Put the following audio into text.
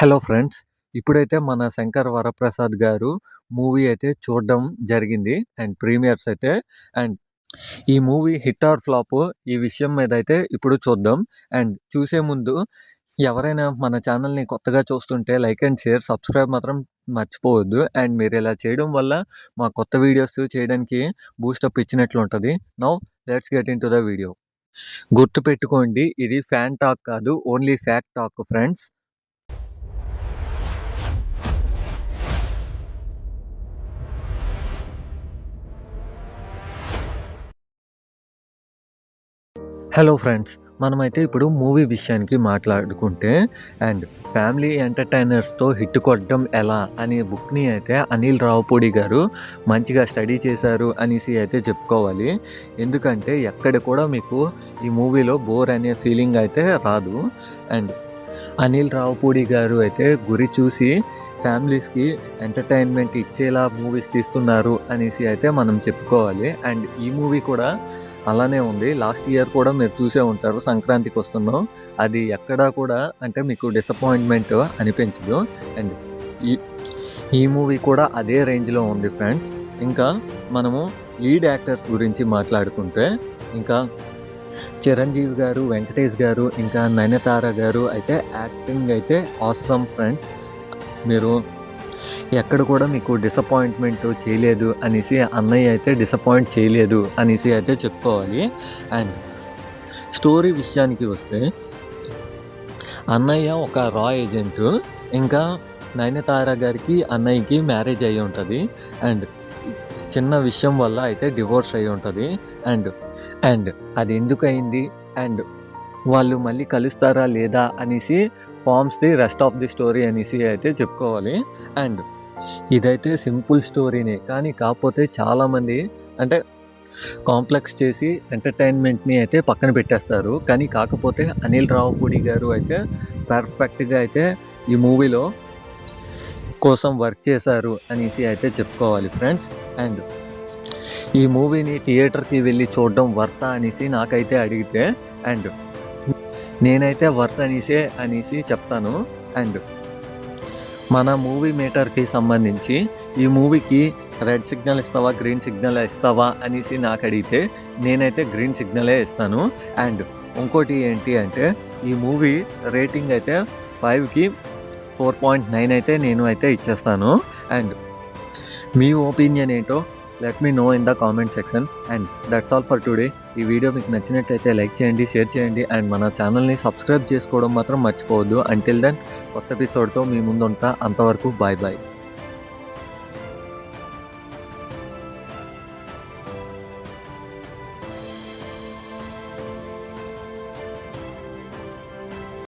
Hello friends. ఇప్పుడైతే మన 'శంకర్ వరప్రసాద్' గారు మూవీ అయితే చూడడం జరిగింది. అండ్ ప్రీమియర్స్ అయితే. అండ్ ఈ మూవీ హిట్ ఆర్ ఫ్లాప్ ఈ విషయం మీద అయితే ఇప్పుడు చూద్దాం. అండ్ చూసే ముందు ఎవరైనా మన ఛానల్‌ని కొత్తగా చూస్తుంటే లైక్ అండ్ షేర్, సబ్స్క్రైబ్ మాత్రం మర్చిపోవద్దు. అండ్ మీరు ఇలా చేయడం వల్ల మా కొత్త వీడియోస్ చేయడానికి బూస్టప్ ఇచ్చినట్లు ఉంటది. Now let's get into the video. గుర్తుపెట్టుకోండి, ఇది ఫ్యాన్ టాక్ కాదు, only fact talk friends. Hello friends, మనమైతే ఇప్పుడు మూవీ విషయానికి మాట్లాడుకుంటే, అండ్ ఫ్యామిలీ ఎంటర్టైనర్స్తో హిట్ కొట్టడం ఎలా అనే బుక్ని అయితే అనిల్ రావిపూడి గారు మంచిగా స్టడీ చేశారు అనేసి అయితే చెప్పుకోవాలి. ఎందుకంటే ఎక్కడ కూడా మీకు ఈ మూవీలో బోర్ అనే ఫీలింగ్ అయితే రాదు. అండ్ అనిల్ రావిపూడి గారు అయితే గురి చూసి ఫ్యామిలీస్కి ఎంటర్టైన్మెంట్ ఇచ్చేలా మూవీస్ తీస్తున్నారు అనేసి అయితే మనం చెప్పుకోవాలి. అండ్ ఈ మూవీ కూడా అలానే ఉంది. లాస్ట్ ఇయర్ కూడా మీరు చూసే ఉంటారు, సంక్రాంతికి వస్తున్నాం. అది ఎక్కడా కూడా అంటే మీకు డిసప్పాయింట్మెంట్ అనిపించదు. అండ్ ఈ ఈ మూవీ కూడా అదే రేంజ్లో ఉంది ఫ్రెండ్స్. ఇంకా మనము లీడ్ యాక్టర్స్ గురించి మాట్లాడుకుంటే, ఇంకా చిరంజీవి గారు, వెంకటేష్ గారు, ఇంకా నయనతార గారు అయితే యాక్టింగ్ అయితే ఆసమ్ ఫ్రెండ్స్. మీరు ఎక్కడ కూడా మీకు డిసప్పాయింట్మెంట్ చేయలేదు అనేసి, అన్నయ్య అయితే డిసప్పాయింట్ చేయలేదు అనేసి అయితే చెప్పుకోవాలి. అండ్ స్టోరీ విషయానికి వస్తే, అన్నయ్య ఒక రా ఏజెంటు, ఇంకా నయనతార గారికి అన్నయ్యకి మ్యారేజ్ అయ్యి ఉంటుంది. అండ్ చిన్న విషయం వల్ల అయితే డివోర్స్ అయ్యి ఉంటుంది. అండ్ అండ్ అది ఎందుకు అయింది, అండ్ వాళ్ళు మళ్ళీ కలుస్తారా లేదా అనేసి forms the rest of the story అనేసి అయితే చెప్పుకోవాలి. అండ్ ఇదైతే సింపుల్ స్టోరీనే, కానీ కాకపోతే చాలామంది అంటే కాంప్లెక్స్ చేసి ఎంటర్టైన్మెంట్ని అయితే పక్కన పెట్టేస్తారు. కానీ కాకపోతే అనిల్ రావిపూడి గారు అయితే పర్ఫెక్ట్గా అయితే ఈ మూవీలో కోసం వర్క్ చేశారు అనేసి అయితే చెప్పుకోవాలి ఫ్రెండ్స్. అండ్ ఈ మూవీని థియేటర్కి వెళ్ళి చూడడం వర్తా అనేసి నాకైతే అడిగితే, అండ్ నేనైతే వర్త్ అనేసి చెప్తాను. అండ్ మన మూవీ మేటర్కి సంబంధించి ఈ మూవీకి రెడ్ సిగ్నల్ ఇస్తావా, గ్రీన్ సిగ్నల్ ఇస్తావా అనేసి నాకు అడిగితే నేనైతే గ్రీన్ సిగ్నలే ఇస్తాను. అండ్ ఇంకోటి ఏంటి అంటే, ఈ మూవీ రేటింగ్ అయితే 5కి 4.9 అయితే నేను అయితే ఇచ్చేస్తాను. అండ్ మీ ఒపీనియన్ ఏంటో let me know in the comment section. And that's all for today. ఈ వీడియో మీకు నచ్చినట్లయితే లైక్ చేయండి, షేర్ చేయండి, అండ్ మన ఛానల్ని సబ్స్క్రైబ్ చేసుకోవడం మాత్రం మర్చిపోవద్దు. అంటిల్ దెన్ కొత్త ఎపిసోడ్తో మీ ముందు ఉంటా. అంతవరకు బాయ్ బాయ్.